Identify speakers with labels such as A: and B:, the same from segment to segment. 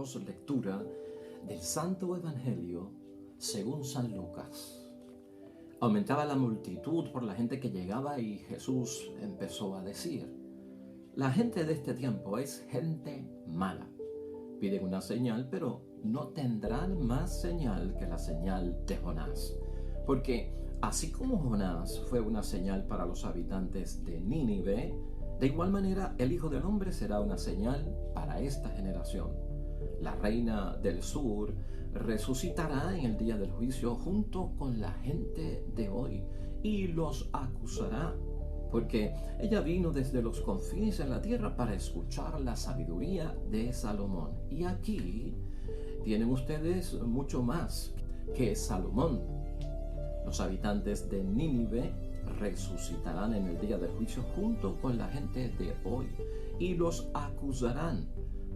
A: damos lectura del Santo Evangelio según San Lucas. Aumentaba la multitud por la gente que llegaba y Jesús empezó a decir: la gente de este tiempo es gente mala. Piden una señal, pero no tendrán más señal que la señal de Jonás. Porque así como Jonás fue una señal para los habitantes de Nínive, de igual manera el Hijo del Hombre será una señal para esta generación. La reina del sur resucitará en el día del juicio junto con la gente de hoy y los acusará, porque ella vino desde los confines de la tierra para escuchar la sabiduría de Salomón. Y aquí tienen ustedes mucho más que Salomón. Los habitantes de Nínive resucitarán en el día del juicio junto con la gente de hoy y los acusarán,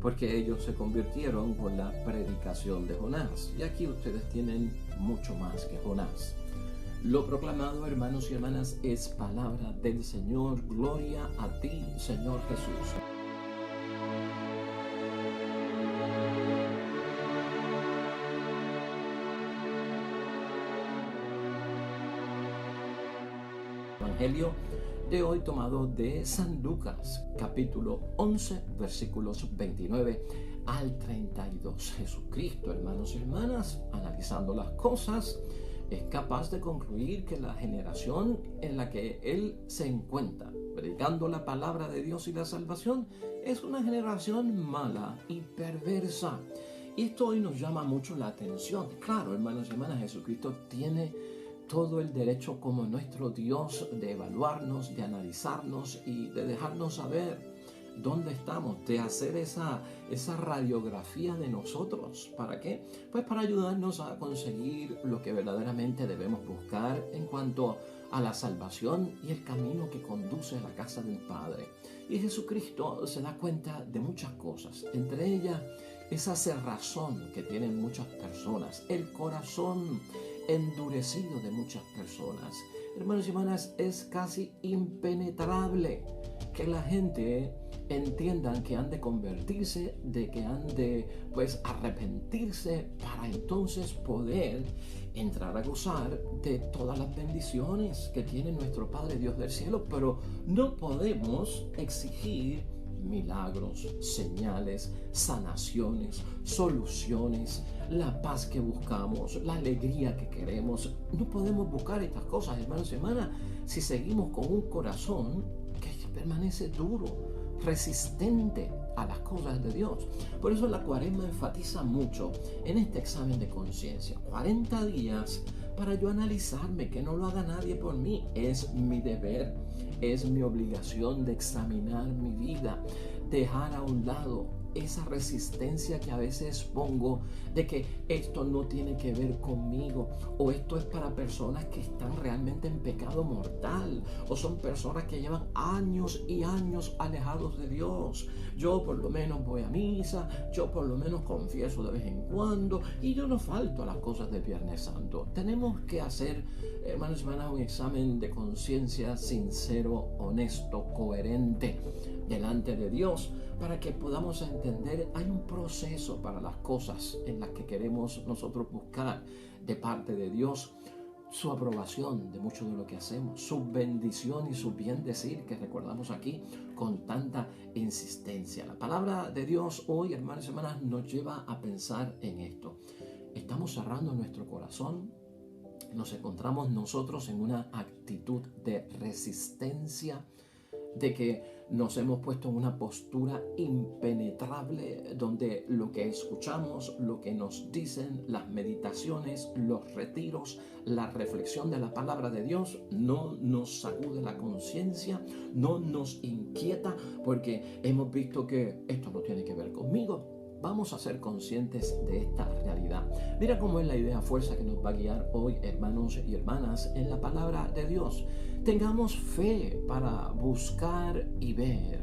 A: porque ellos se convirtieron por la predicación de Jonás. Y aquí ustedes tienen mucho más que Jonás. Lo proclamado, hermanos y hermanas, es palabra del Señor. Gloria a ti, Señor Jesús. Evangelio de hoy tomado de San Lucas, capítulo 11, versículos 29 al 32. Jesucristo, hermanos y hermanas, analizando las cosas, es capaz de concluir que la generación en la que Él se encuentra, predicando la palabra de Dios y la salvación, es una generación mala y perversa. Y esto hoy nos llama mucho la atención. Claro, hermanos y hermanas, Jesucristo tiene todo el derecho como nuestro Dios de evaluarnos, de analizarnos y de dejarnos saber dónde estamos, de hacer esa radiografía de nosotros. ¿Para qué? Pues para ayudarnos a conseguir lo que verdaderamente debemos buscar en cuanto a la salvación y el camino que conduce a la casa del Padre. Y Jesucristo se da cuenta de muchas cosas, entre ellas esa cerrazón que tienen muchas personas, el corazón endurecido de muchas personas. Hermanos y hermanas, es casi impenetrable que la gente entiendan que han de convertirse, de que han de arrepentirse para entonces poder entrar a gozar de todas las bendiciones que tiene nuestro Padre Dios del cielo. Pero no podemos exigir milagros, señales, sanaciones, soluciones, la paz que buscamos, la alegría que queremos. No podemos buscar estas cosas, hermanos y hermanas, si seguimos con un corazón que permanece duro, resistente a las cosas de Dios. Por eso la Cuaresma enfatiza mucho en este examen de conciencia. 40 días para yo analizarme, que no lo haga nadie por mí. Es mi deber, es mi obligación de examinar mi vida, dejar a un lado esa resistencia que a veces pongo de que esto no tiene que ver conmigo, o esto es para personas que están realmente en pecado mortal, o son personas que llevan años y años alejados de Dios. Yo por lo menos voy a misa, yo por lo menos confieso de vez en cuando, y yo no falto a las cosas del Viernes Santo. Tenemos que hacer, hermanos y hermanas, un examen de conciencia sincero, honesto, coherente delante de Dios, para que podamos entender, hay un proceso para las cosas en las que queremos nosotros buscar de parte de Dios su aprobación de mucho de lo que hacemos, su bendición y su bien decir, que recordamos aquí con tanta insistencia. La palabra de Dios hoy, hermanos y hermanas, nos lleva a pensar en esto. Estamos cerrando nuestro corazón, nos encontramos nosotros en una actitud de resistencia, de que nos hemos puesto en una postura impenetrable, donde lo que escuchamos, lo que nos dicen, las meditaciones, los retiros, la reflexión de la palabra de Dios no nos sacude la conciencia, no nos inquieta, porque hemos visto que esto no tiene que ver conmigo. Vamos a ser conscientes de esta realidad. Mira cómo es la idea fuerza que nos va a guiar hoy, hermanos y hermanas, en la palabra de Dios. Tengamos fe para buscar y ver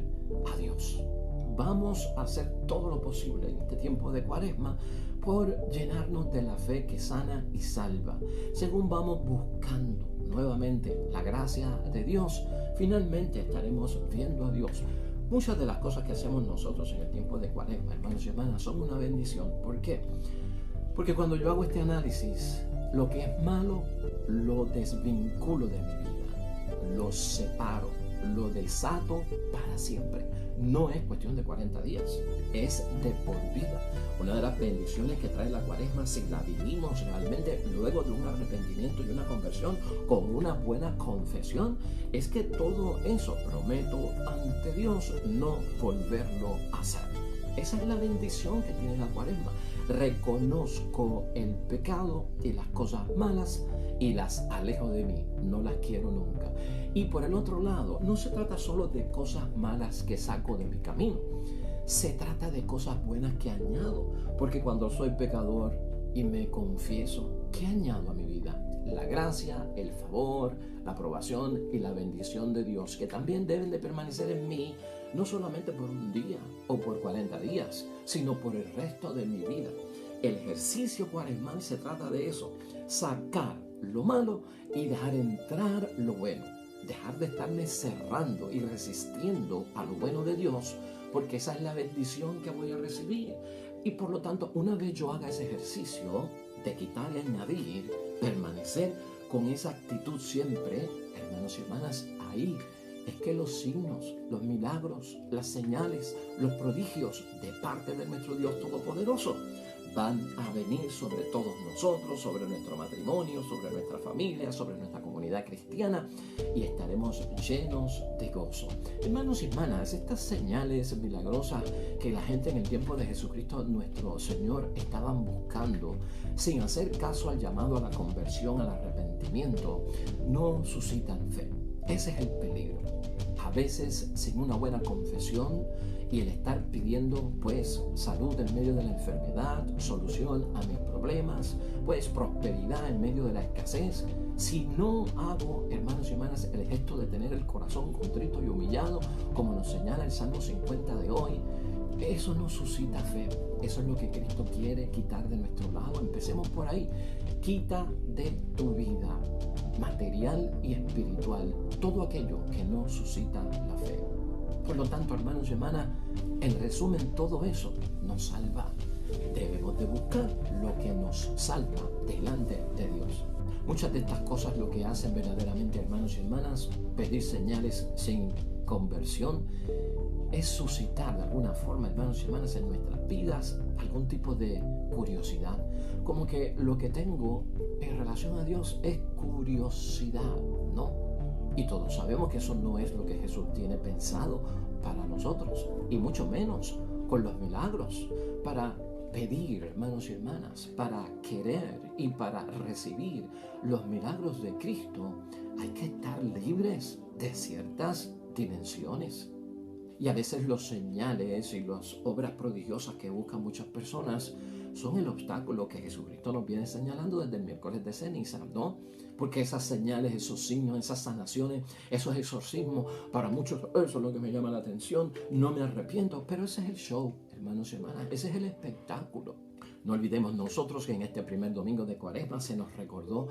A: a Dios. Vamos a hacer todo lo posible en este tiempo de Cuaresma por llenarnos de la fe que sana y salva. Según vamos buscando nuevamente la gracia de Dios, finalmente estaremos viendo a Dios. Muchas de las cosas que hacemos nosotros en el tiempo de Cuaresma, hermanos y hermanas, son una bendición. ¿Por qué? Porque cuando yo hago este análisis, lo que es malo lo desvinculo de mi vida, lo separo, lo desato para siempre. No es cuestión de 40 días, es de por vida. Una de las bendiciones que trae la Cuaresma, si la vivimos realmente luego de un arrepentimiento y una conversión con una buena confesión, es que todo eso prometo ante Dios no volverlo a hacer. Esa es la bendición que tiene la Cuaresma. Reconozco el pecado y las cosas malas y las alejo de mí, no las quiero nunca. Y por el otro lado, no se trata solo de cosas malas que saco de mi camino, se trata de cosas buenas que añado, porque cuando soy pecador y me confieso, ¿qué añado a mi vida? La gracia, el favor, la aprobación y la bendición de Dios, que también deben de permanecer en mí, no solamente por un día o por 40 días, sino por el resto de mi vida. El ejercicio cuaresmal se trata de eso, sacar lo malo y dejar entrar lo bueno, dejar de estarme cerrando y resistiendo a lo bueno de Dios, porque esa es la bendición que voy a recibir. Y por lo tanto, una vez yo haga ese ejercicio de quitar y añadir, permanecer con esa actitud siempre, hermanos y hermanas, ahí es que los signos, los milagros, las señales, los prodigios de parte de nuestro Dios Todopoderoso van a venir sobre todos nosotros, sobre nuestro matrimonio, sobre nuestra familia, sobre nuestra comunidad cristiana, y estaremos llenos de gozo. Hermanos y hermanas, estas señales milagrosas que la gente en el tiempo de Jesucristo nuestro Señor estaban buscando, sin hacer caso al llamado a la conversión, al arrepentimiento, no suscitan fe. Ese es el peligro. A veces, sin una buena confesión y el estar pidiendo pues salud en medio de la enfermedad, solución a mis problemas, pues prosperidad en medio de la escasez, si no hago, hermanos y hermanas, el gesto de tener el corazón contrito y humillado, como nos señala el Salmo 50 de hoy, eso no suscita fe. Eso es lo que Cristo quiere quitar de nuestro lado. Empecemos por ahí. Quita de tu vida material y espiritual todo aquello que no suscita la fe. Por lo tanto, hermanos y hermanas, en resumen, todo eso nos salva. Debemos de buscar lo que nos salva delante de Dios. Muchas de estas cosas lo que hacen verdaderamente, hermanos y hermanas, pedir señales sin conversión, es suscitar de alguna forma, hermanos y hermanas, en nuestras vidas algún tipo de curiosidad. Como que lo que tengo en relación a Dios es curiosidad, ¿no? Y todos sabemos que eso no es lo que Jesús tiene pensado para nosotros, y mucho menos con los milagros. Para pedir, hermanos y hermanas, para querer y para recibir los milagros de Cristo, hay que estar libres de ciertas dimensiones. Y a veces los señales y las obras prodigiosas que buscan muchas personas son el obstáculo que Jesucristo nos viene señalando desde el miércoles de ceniza, ¿no? Porque esas señales, esos signos, esas sanaciones, esos exorcismos, para muchos eso es lo que me llama la atención, no me arrepiento, pero ese es el show, hermanos y hermanas, ese es el espectáculo. No olvidemos nosotros que en este primer domingo de Cuaresma se nos recordó,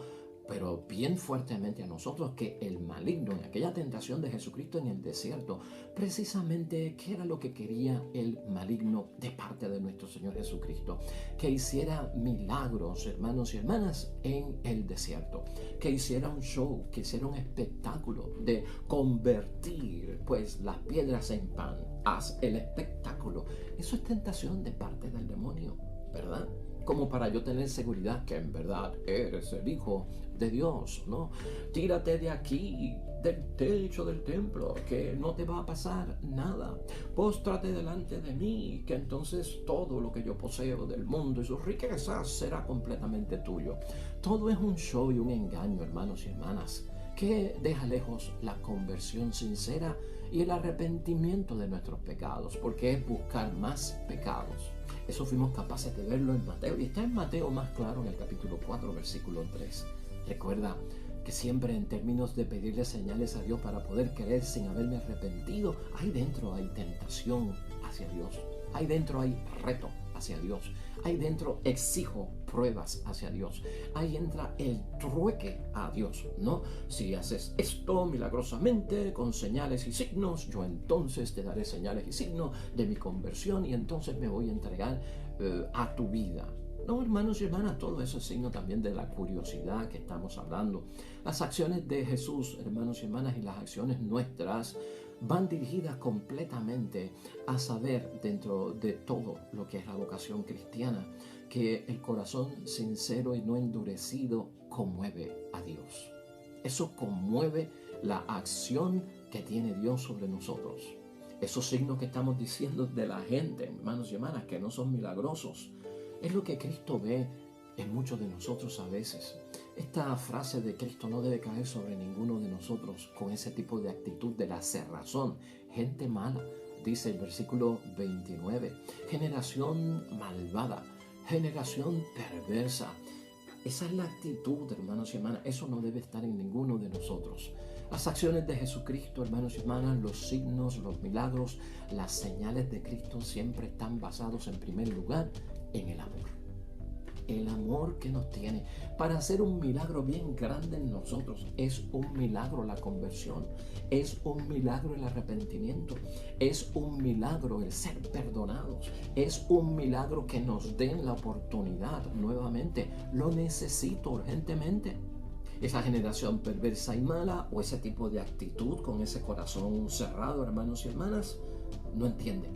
A: pero bien fuertemente a nosotros, que el maligno, en aquella tentación de Jesucristo en el desierto, precisamente, ¿qué era lo que quería el maligno de parte de nuestro Señor Jesucristo? Que hiciera milagros, hermanos y hermanas, en el desierto, que hiciera un show, que hiciera un espectáculo de convertir pues las piedras en pan. Haz el espectáculo. Eso es tentación de parte del demonio, ¿verdad? Como para yo tener seguridad que en verdad eres el Hijo de Dios, ¿no? Tírate de aquí, del techo del templo, que no te va a pasar nada. Póstrate delante de mí, que entonces todo lo que yo poseo del mundo y sus riquezas será completamente tuyo. Todo es un show y un engaño, hermanos y hermanas, que deja lejos la conversión sincera y el arrepentimiento de nuestros pecados, porque es buscar más pecados. Eso fuimos capaces de verlo en Mateo, y está en Mateo más claro en el capítulo 4, versículo 3. Recuerda que siempre en términos de pedirle señales a Dios para poder creer sin haberme arrepentido, ahí dentro hay tentación hacia Dios, ahí dentro hay reto hacia Dios. Ahí dentro exijo pruebas hacia Dios. Ahí entra el trueque a Dios, ¿no? Si haces esto milagrosamente, con señales y signos, yo entonces te daré señales y signos de mi conversión y entonces me voy a entregar a tu vida. No, hermanos y hermanas, todo eso es signo también de la curiosidad que estamos hablando. Las acciones de Jesús, hermanos y hermanas, y las acciones nuestras van dirigidas completamente a saber, dentro de todo lo que es la vocación cristiana, que el corazón sincero y no endurecido conmueve a Dios. Eso conmueve la acción que tiene Dios sobre nosotros. Esos signos que estamos diciendo de la gente, hermanos y hermanas, que no son milagrosos, es lo que Cristo ve en muchos de nosotros a veces. Esta frase de Cristo no debe caer sobre ninguno de nosotros con ese tipo de actitud de la cerrazón. Gente mala, dice el versículo 29. Generación malvada, generación perversa. Esa es la actitud, hermanos y hermanas. Eso no debe estar en ninguno de nosotros. Las acciones de Jesucristo, hermanos y hermanas, los signos, los milagros, las señales de Cristo siempre están basados en primer lugar en el amor. El amor que nos tiene para hacer un milagro bien grande en nosotros. Es un milagro la conversión, es un milagro el arrepentimiento, es un milagro el ser perdonados, es un milagro que nos den la oportunidad nuevamente. Lo necesito urgentemente. Esa generación perversa y mala, o ese tipo de actitud con ese corazón cerrado, hermanos y hermanas, no entiende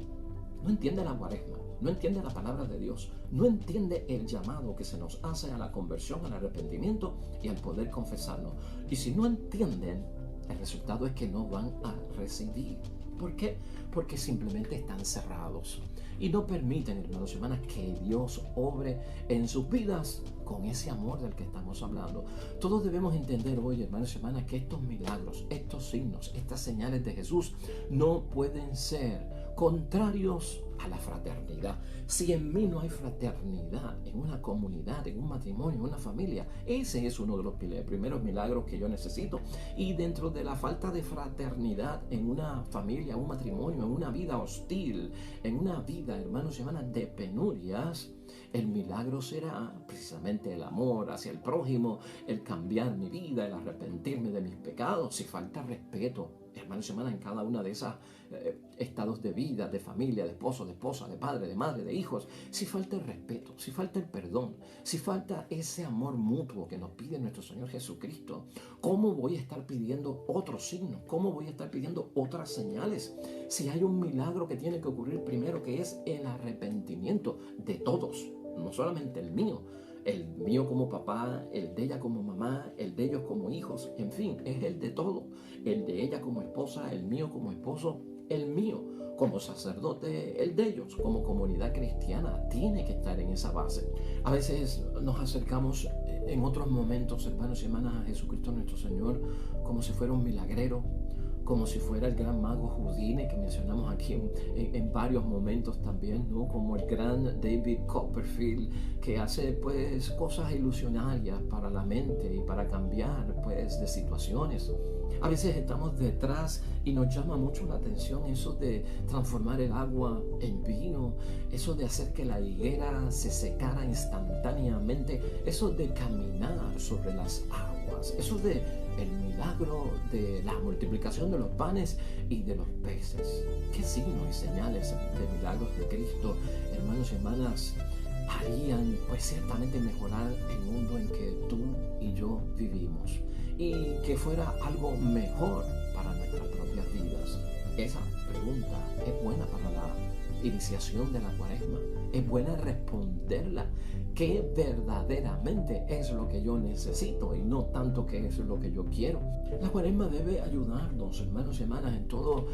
A: la Cuaresma. No entiende la palabra de Dios, no entiende el llamado que se nos hace a la conversión, al arrepentimiento y al poder confesarnos. Y si no entienden, el resultado es que no van a recibir. ¿Por qué? Porque simplemente están cerrados y no permiten, hermanos y hermanas, que Dios obre en sus vidas con ese amor del que estamos hablando. Todos debemos entender hoy, hermanos y hermanas, que estos milagros, estos signos, estas señales de Jesús no pueden ser contrarios a la fraternidad. Si en mí no hay fraternidad en una comunidad, en un matrimonio, en una familia, ese es uno de los primeros milagros que yo necesito. Y dentro de la falta de fraternidad en una familia, un matrimonio, en una vida hostil, en una vida, hermanos y hermanas, de penurias, el milagro será precisamente el amor hacia el prójimo, el cambiar mi vida, el arrepentirme de mis pecados. Si falta respeto, hermanos y hermanas, en cada una de esas estados de vida, de familia, de esposo, de esposa, de padre, de madre, de hijos, si falta el respeto, si falta el perdón, si falta ese amor mutuo que nos pide nuestro Señor Jesucristo, ¿cómo voy a estar pidiendo otros signos? ¿Cómo voy a estar pidiendo otras señales? Si hay un milagro que tiene que ocurrir primero, que es el arrepentimiento de todos, no solamente el mío como papá, el de ella como mamá, el de ellos como hijos, en fin, es el de todo, el de ella como esposa, el mío como esposo, el mío como sacerdote, el de ellos como comunidad cristiana, tiene que estar en esa base. A veces nos acercamos en otros momentos, hermanos y hermanas, a Jesucristo nuestro Señor como si fuera un milagrero, como si fuera el gran mago Houdini que mencionamos aquí en varios momentos también, ¿no? Como el gran David Copperfield, que hace pues cosas ilusionarias para la mente y para cambiar pues de situaciones. A veces estamos detrás y nos llama mucho la atención eso de transformar el agua en vino, eso de hacer que la higuera se secara instantáneamente, eso de caminar sobre las aguas, eso de el milagro de la multiplicación de los panes y de los peces. ¿Qué signos y señales de milagros de Cristo, hermanos y hermanas, harían pues ciertamente mejorar el mundo en que tú y yo vivimos y que fuera algo mejor para nuestras propias vidas? Esa pregunta es buena para la iniciación de la Cuaresma. Es buena responderla. ¿Qué verdaderamente es lo que yo necesito y no tanto qué es lo que yo quiero? La Cuaresma debe ayudarnos, hermanos y hermanas, en todo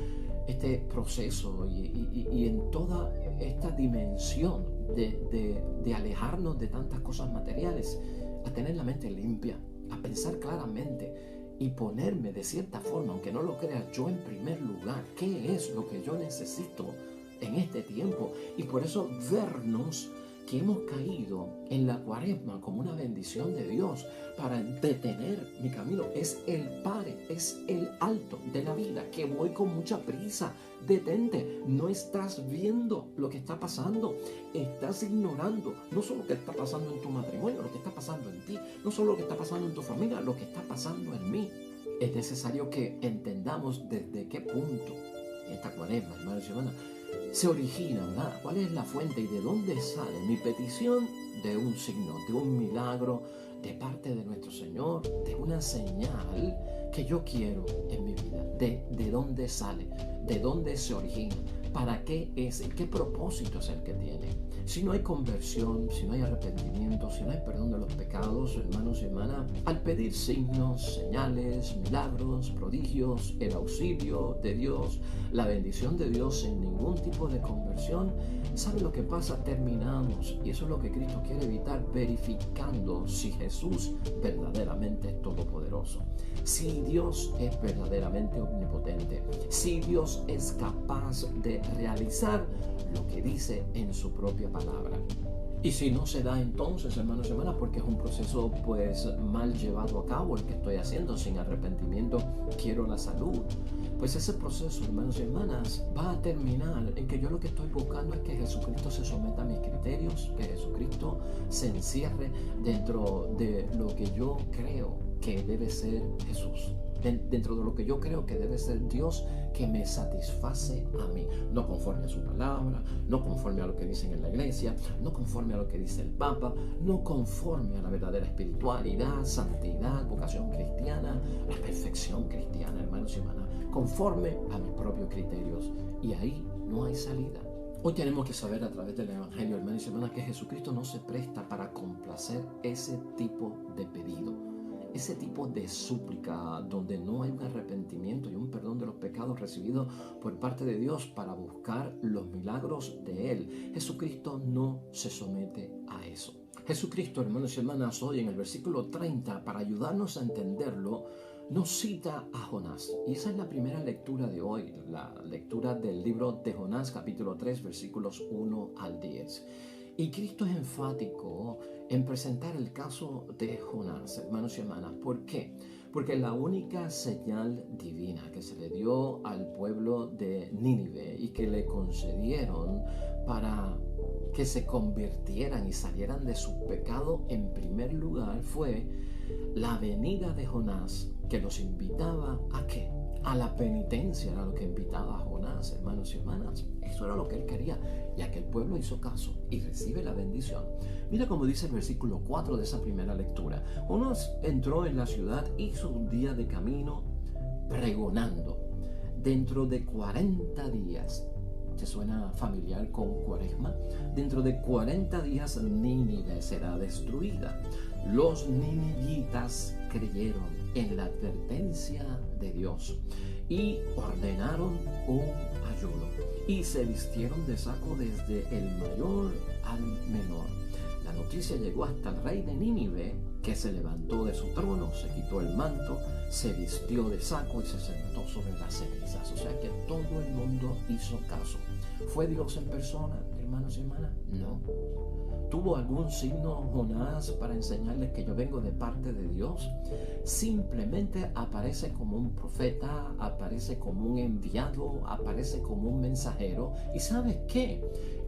A: este proceso y en toda esta dimensión de alejarnos de tantas cosas materiales, a tener la mente limpia, a pensar claramente y ponerme de cierta forma, aunque no lo crea, yo en primer lugar, ¿qué es lo que yo necesito en este tiempo? Y por eso vernos que hemos caído en la cuaresma como una bendición de Dios para detener mi camino. Es el pare, es el alto de la vida, que voy con mucha prisa. Detente, no estás viendo lo que está pasando, estás ignorando no solo lo que está pasando en tu matrimonio, lo que está pasando en ti, no solo lo que está pasando en tu familia, lo que está pasando en mí. Es necesario que entendamos desde qué punto esta cuaresma, hermanos y hermanas, se origina, ¿verdad? ¿Cuál es la fuente y de dónde sale mi petición? De un signo, de un milagro de parte de nuestro Señor, de una señal que yo quiero en mi vida. ¿De dónde sale? ¿De dónde se origina? ¿Para qué es? ¿Qué propósito es el que tiene? Si no hay conversión, si no hay arrepentimiento, si no hay perdón de los pecados, hermanos y hermanas, al pedir signos, señales, milagros, prodigios, el auxilio de Dios, la bendición de Dios sin ningún tipo de conversión, ¿sabe lo que pasa? Terminamos, y eso es lo que Cristo quiere evitar, verificando si Jesús verdaderamente es todopoderoso, si Dios es verdaderamente omnipotente, si Dios es capaz de realizar lo que dice en su propia palabra. Y si no se da entonces, hermanos y hermanas, porque es un proceso pues mal llevado a cabo el que estoy haciendo, sin arrepentimiento, quiero la salud, pues ese proceso, hermanos y hermanas, va a terminar en que yo lo que estoy buscando es que Jesucristo se someta a mis criterios, que Jesucristo se encierre dentro de lo que yo creo que debe ser Jesús, dentro de lo que yo creo que debe ser Dios, que me satisface a mí, no conforme a su palabra, no conforme a lo que dicen en la iglesia, no conforme a lo que dice el Papa, no conforme a la verdadera espiritualidad, santidad, vocación cristiana, la perfección cristiana, hermanos y hermanas, conforme a mis propios criterios, y ahí no hay salida. Hoy tenemos que saber a través del Evangelio, hermanos y hermanas, que Jesucristo no se presta para complacer ese tipo de pedido, ese tipo de súplica donde no hay un arrepentimiento y un perdón de los pecados recibidos por parte de Dios para buscar los milagros de Él. Jesucristo no se somete a eso. Jesucristo, hermanos y hermanas, hoy en el versículo 30, para ayudarnos a entenderlo, nos cita a Jonás. Y esa es la primera lectura de hoy, la lectura del libro de Jonás, capítulo 3, versículos 1 al 10. Y Cristo es enfático en presentar el caso de Jonás, hermanos y hermanas. ¿Por qué? Porque la única señal divina que se le dio al pueblo de Nínive y que le concedieron para que se convirtieran y salieran de su pecado, en primer lugar fue la venida de Jonás, que los invitaba ¿a qué? A la penitencia. Era lo que invitaba a Jonás, hermanos y hermanas. Eso era lo que él quería, ya que el pueblo hizo caso y recibe la bendición. Mira cómo dice el versículo 4 de esa primera lectura. Jonás entró en la ciudad, hizo un día de camino pregonando. Dentro de 40 días, ¿te suena familiar con Cuaresma? Dentro de 40 días Nínive será destruida. Los ninivitas creyeron en la advertencia de Dios y ordenaron un ayuno y se vistieron de saco desde el mayor al menor. La noticia llegó hasta el rey de Nínive, que se levantó de su trono, se quitó el manto, se vistió de saco y se sentó sobre las cenizas. O sea que todo el mundo hizo caso. ¿Fue Dios en persona, hermanos y hermanas? No. ¿Tuvo algún signo Jonás para enseñarles que yo vengo de parte de Dios? Simplemente aparece como un profeta, aparece como un enviado, aparece como un mensajero. ¿Y sabes qué?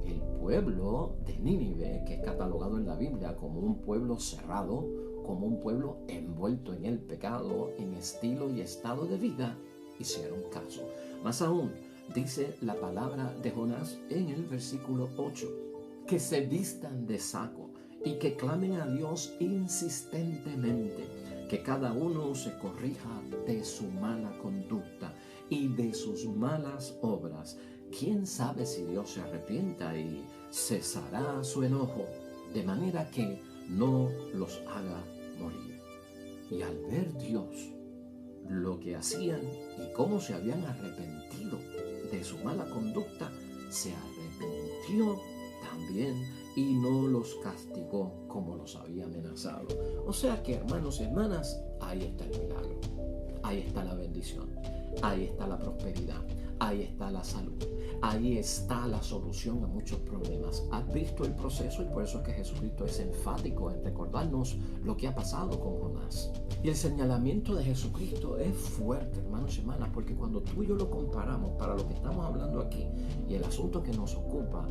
A: El pueblo de Nínive, que es catalogado en la Biblia como un pueblo cerrado, como un pueblo envuelto en el pecado, en estilo y estado de vida, hicieron caso. Más aún, dice la palabra de Jonás en el versículo 8, que se vistan de saco y que clamen a Dios insistentemente, que cada uno se corrija de su mala conducta y de sus malas obras. ¿Quién sabe si Dios se arrepienta y cesará su enojo, de manera que no los haga morir? Y al ver Dios lo que hacían y cómo se habían arrepentido de su mala conducta, se arrepintió también y no los castigó como los había amenazado. O sea que, hermanos y hermanas, ahí está el milagro, ahí está la bendición, ahí está la prosperidad, ahí está la salud. Ahí está la solución a muchos problemas. Has visto el proceso y por eso es que Jesucristo es enfático en recordarnos lo que ha pasado con Jonás. Y el señalamiento de Jesucristo es fuerte, hermanos y hermanas, porque cuando tú y yo lo comparamos para lo que estamos hablando aquí y el asunto que nos ocupa,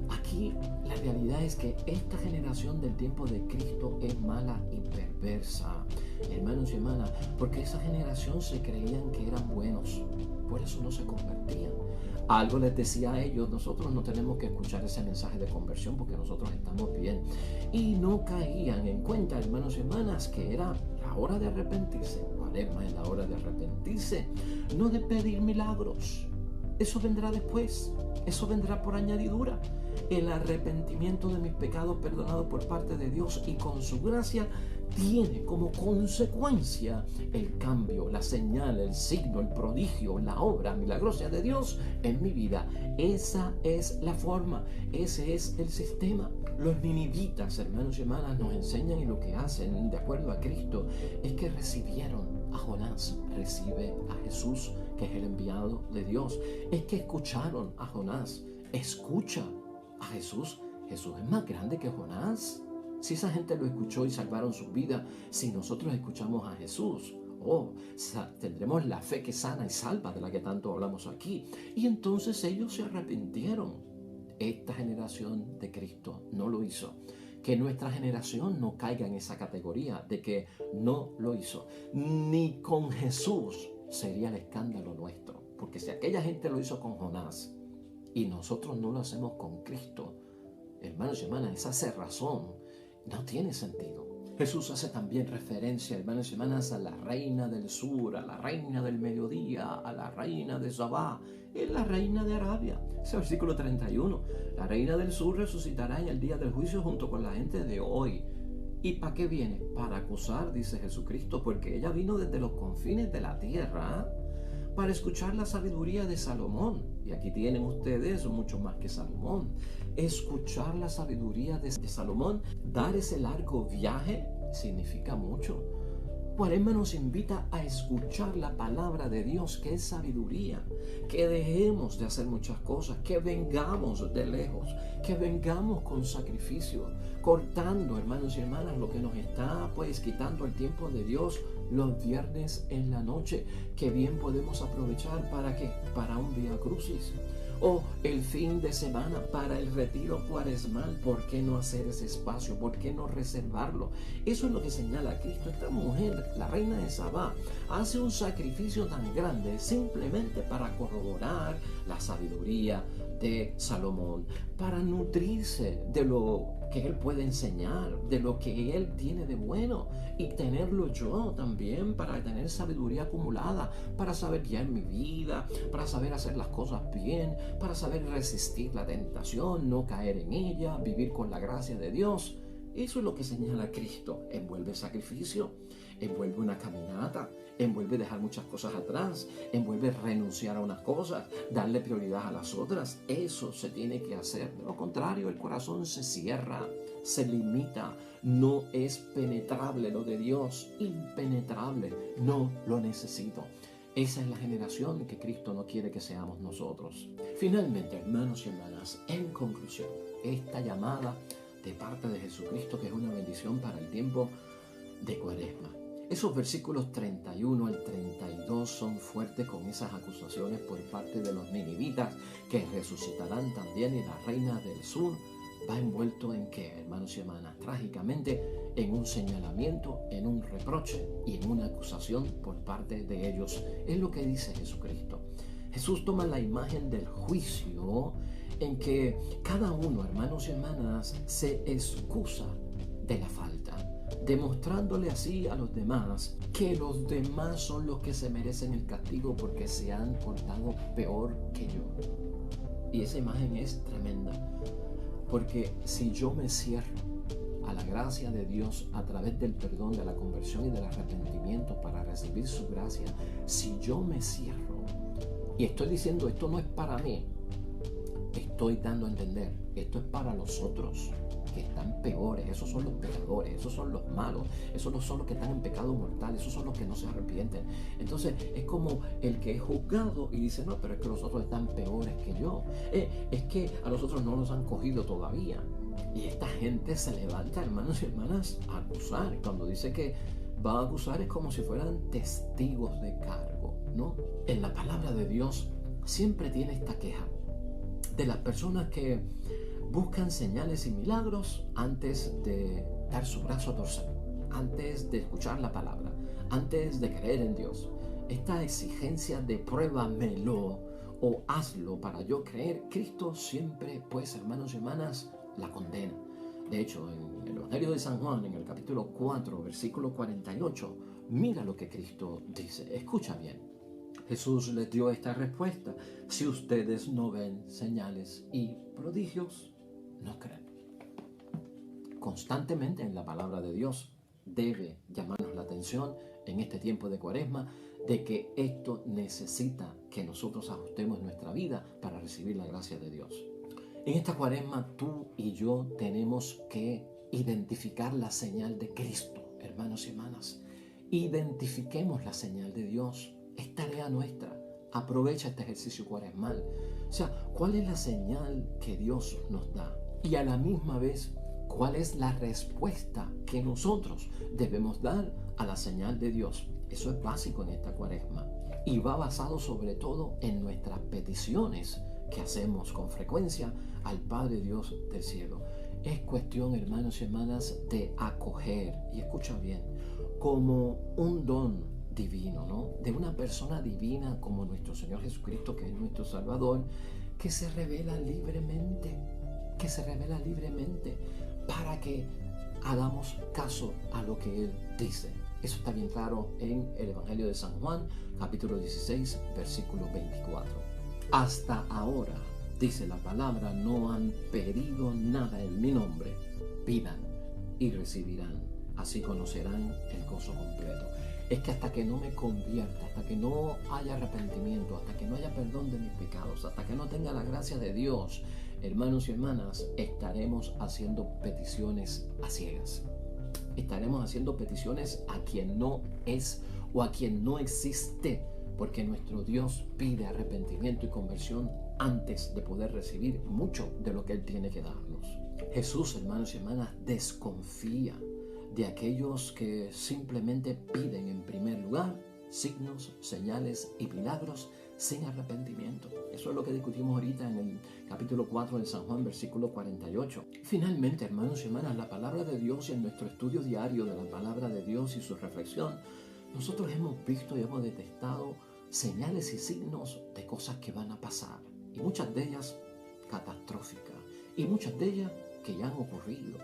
A: aquí la realidad es que esta generación del tiempo de Cristo es mala y perversa, hermanos y hermanas, porque esa generación se creían que eran buenos, por eso no se convertían. Algo les decía a ellos: nosotros no tenemos que escuchar ese mensaje de conversión porque nosotros estamos bien. Y no caían en cuenta, hermanos y hermanas, que era la hora de arrepentirse. Cuaresma es la hora de arrepentirse, no de pedir milagros. Eso vendrá después, eso vendrá por añadidura. El arrepentimiento de mis pecados perdonados por parte de Dios y con su gracia tiene como consecuencia el cambio, la señal, el signo, el prodigio, la obra milagrosa de Dios en mi vida. Esa es la forma, ese es el sistema. Los ninivitas, hermanos y hermanas, nos enseñan y lo que hacen de acuerdo a Cristo es que recibieron a Jonás, recibe a Jesús, que es el enviado de Dios. Es que escucharon a Jonás, escucha a Jesús. Jesús es más grande que Jonás. Si esa gente lo escuchó y salvaron su vida, si nosotros escuchamos a Jesús, tendremos la fe que sana y salva de la que tanto hablamos aquí. Y entonces ellos se arrepintieron. Esta generación de Cristo no lo hizo. Que nuestra generación no caiga en esa categoría de que no lo hizo. Ni con Jesús sería el escándalo nuestro. Porque si aquella gente lo hizo con Jonás y nosotros no lo hacemos con Cristo, hermanos y hermanas, esa cerrazón no tiene sentido. Jesús hace también referencia, hermanos y hermanas, a la reina del sur, a la reina del mediodía, a la reina de Sabá, es la reina de Arabia. Ese versículo 31. La reina del sur resucitará en el día del juicio junto con la gente de hoy. ¿Y para qué viene? Para acusar, dice Jesucristo, porque ella vino desde los confines de la tierra para escuchar la sabiduría de Salomón. Y aquí tienen ustedes mucho más que Salomón. Escuchar la sabiduría de Salomón, dar ese largo viaje, significa mucho. Cuaresma nos invita a escuchar la palabra de Dios, que es sabiduría, que dejemos de hacer muchas cosas, que vengamos de lejos, que vengamos con sacrificio, cortando, hermanos y hermanas, lo que nos está quitando el tiempo de Dios los viernes en la noche, que bien podemos aprovechar ¿para qué? Para un Vía Crucis. O el fin de semana para el retiro cuaresmal. ¿Por qué no hacer ese espacio? ¿Por qué no reservarlo? Eso es lo que señala Cristo. Esta mujer, la reina de Sabá, hace un sacrificio tan grande simplemente para corroborar la sabiduría de Salomón, para nutrirse de lo que él puede enseñar, de lo que él tiene de bueno, y tenerlo yo también, para tener sabiduría acumulada, para saber guiar mi vida, para saber hacer las cosas bien, para saber resistir la tentación, no caer en ella, vivir con la gracia de Dios. Eso es lo que señala Cristo. Envuelve sacrificio, envuelve una caminata, envuelve dejar muchas cosas atrás, envuelve renunciar a unas cosas, darle prioridad a las otras. Eso se tiene que hacer. De lo contrario, el corazón se cierra, se limita, no es penetrable lo de Dios, impenetrable, no lo necesito. Esa es la generación que Cristo no quiere que seamos nosotros. Finalmente, hermanos y hermanas, en conclusión, esta llamada de parte de Jesucristo, que es una bendición para el tiempo de Cuaresma. Esos versículos 31 al 32 son fuertes con esas acusaciones por parte de los ninivitas, que resucitarán también, y la reina del sur va envuelto en ¿qué, hermanos y hermanas? Trágicamente en un señalamiento, en un reproche y en una acusación por parte de ellos. Es lo que dice Jesucristo. Jesús toma la imagen del juicio en que cada uno, hermanos y hermanas, se excusa de la falta, demostrándole así a los demás que los demás son los que se merecen el castigo porque se han portado peor que yo. Y esa imagen es tremenda, porque si yo me cierro a la gracia de Dios a través del perdón, de la conversión y del arrepentimiento para recibir su gracia, si yo me cierro y estoy diciendo esto no es para mí, estoy dando a entender, esto es para los otros que están peores, esos son los pecadores, esos son los malos, esos no son los que están en pecado mortal, esos son los que no se arrepienten. Entonces es como el que es juzgado y dice, no, pero es que los otros están peores que yo. Es que a nosotros no nos han cogido todavía. Y esta gente se levanta, hermanos y hermanas, a acusar. Cuando dice que va a acusar es como si fueran testigos de cargo, ¿no? En la palabra de Dios siempre tiene esta queja de las personas que buscan señales y milagros antes de dar su brazo a torcer, antes de escuchar la palabra, antes de creer en Dios. Esta exigencia de pruébamelo o hazlo para yo creer, Cristo siempre, pues, hermanos y hermanas, la condena. De hecho, en el Evangelio de San Juan, en el capítulo 4, versículo 48, mira lo que Cristo dice. Escucha bien. Jesús les dio esta respuesta: si ustedes no ven señales y prodigios, no creen. Constantemente en la palabra de Dios debe llamarnos la atención en este tiempo de Cuaresma de que esto necesita que nosotros ajustemos nuestra vida para recibir la gracia de Dios. En esta Cuaresma tú y yo tenemos que identificar la señal de Cristo, hermanos y hermanas. Identifiquemos la señal de Dios. Es tarea nuestra. Aprovecha este ejercicio cuaresmal. O sea, ¿cuál es la señal que Dios nos da? Y a la misma vez, ¿cuál es la respuesta que nosotros debemos dar a la señal de Dios? Eso es básico en esta Cuaresma. Y va basado sobre todo en nuestras peticiones que hacemos con frecuencia al Padre Dios del cielo. Es cuestión, hermanos y hermanas, de acoger, y escucha bien, como un don divino, ¿no? De una persona divina como nuestro Señor Jesucristo, que es nuestro Salvador, que se revela libremente, para que hagamos caso a lo que Él dice. Eso está bien claro en el Evangelio de San Juan, capítulo 16, versículo 24. Hasta ahora, dice la palabra, no han pedido nada en mi nombre. Pidan y recibirán. Así conocerán el gozo completo. Es que hasta que no me convierta, hasta que no haya arrepentimiento, hasta que no haya perdón de mis pecados, hasta que no tenga la gracia de Dios, hermanos y hermanas, estaremos haciendo peticiones a ciegas. Estaremos haciendo peticiones a quien no es o a quien no existe, porque nuestro Dios pide arrepentimiento y conversión antes de poder recibir mucho de lo que Él tiene que darnos. Jesús, hermanos y hermanas, desconfía de aquellos que simplemente piden en primer lugar signos, señales y milagros sin arrepentimiento. Eso es lo que discutimos ahorita en el capítulo 4 de San Juan, versículo 48. Finalmente, hermanos y hermanas, la palabra de Dios y en nuestro estudio diario de la palabra de Dios y su reflexión, nosotros hemos visto y hemos detectado señales y signos de cosas que van a pasar, y muchas de ellas catastróficas, y muchas de ellas que ya han ocurrido,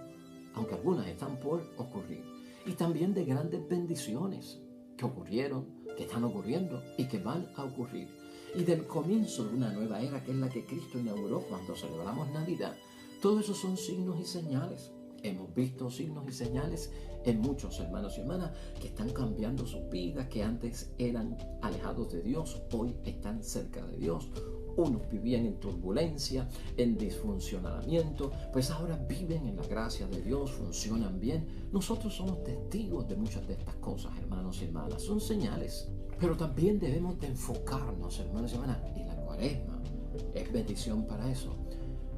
A: aunque algunas están por ocurrir, y también de grandes bendiciones que ocurrieron, que están ocurriendo y que van a ocurrir, y del comienzo de una nueva era que es la que Cristo inauguró cuando celebramos Navidad. Todo eso son signos y señales. Hemos visto signos y señales en muchos hermanos y hermanas que están cambiando sus vidas, que antes eran alejados de Dios, hoy están cerca de Dios. Unos vivían en turbulencia, en disfuncionamiento, pues ahora viven en la gracia de Dios, funcionan bien. Nosotros somos testigos de muchas de estas cosas, hermanos y hermanas. Son señales, pero también debemos de enfocarnos, hermanos y hermanas, y la Cuaresma es bendición para eso.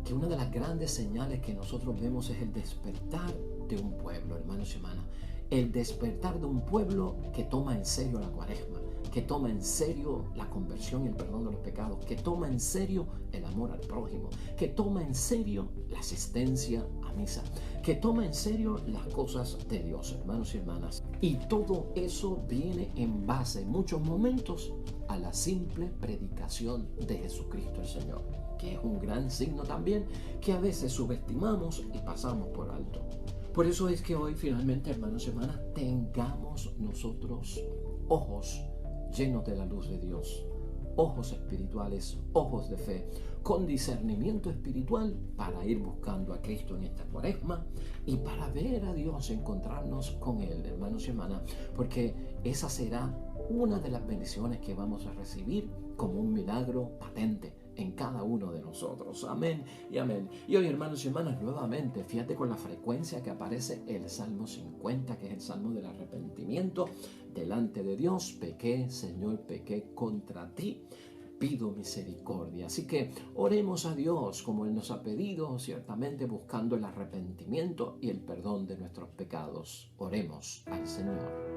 A: Que una de las grandes señales que nosotros vemos es el despertar de un pueblo, hermanos y hermanas. El despertar de un pueblo que toma en serio la Cuaresma, que toma en serio la conversión y el perdón de los pecados, que toma en serio el amor al prójimo, que toma en serio la asistencia a misa, que toma en serio las cosas de Dios, hermanos y hermanas. Y todo eso viene en base, en muchos momentos, a la simple predicación de Jesucristo el Señor, que es un gran signo también que a veces subestimamos y pasamos por alto. Por eso es que hoy finalmente, hermanos y hermanas, tengamos nosotros ojos llenos de la luz de Dios, ojos espirituales, ojos de fe, con discernimiento espiritual para ir buscando a Cristo en esta Cuaresma y para ver a Dios, encontrarnos con Él, hermanos y hermanas, porque esa será una de las bendiciones que vamos a recibir como un milagro patente en cada uno de nosotros. Amén y amén. Y hoy, hermanos y hermanas, nuevamente, fíjate con la frecuencia que aparece el Salmo 50, que es el Salmo del arrepentimiento delante de Dios. Pequé, Señor, pequé contra ti. Pido misericordia. Así que oremos a Dios como Él nos ha pedido, ciertamente buscando el arrepentimiento y el perdón de nuestros pecados. Oremos al Señor.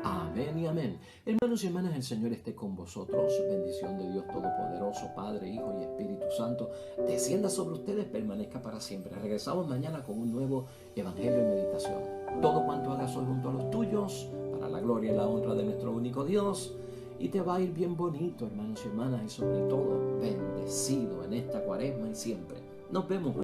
A: Amén y amén. Hermanos y hermanas, el Señor esté con vosotros. Bendición de Dios Todopoderoso, Padre, Hijo y Espíritu Santo, descienda sobre ustedes, permanezca para siempre. Regresamos mañana con un nuevo Evangelio y Meditación. Todo cuanto hagas hoy junto a los tuyos, para la gloria y la honra de nuestro único Dios. Y te va a ir bien bonito, hermanos y hermanas, y sobre todo, bendecido en esta cuaresma y siempre. Nos vemos mañana.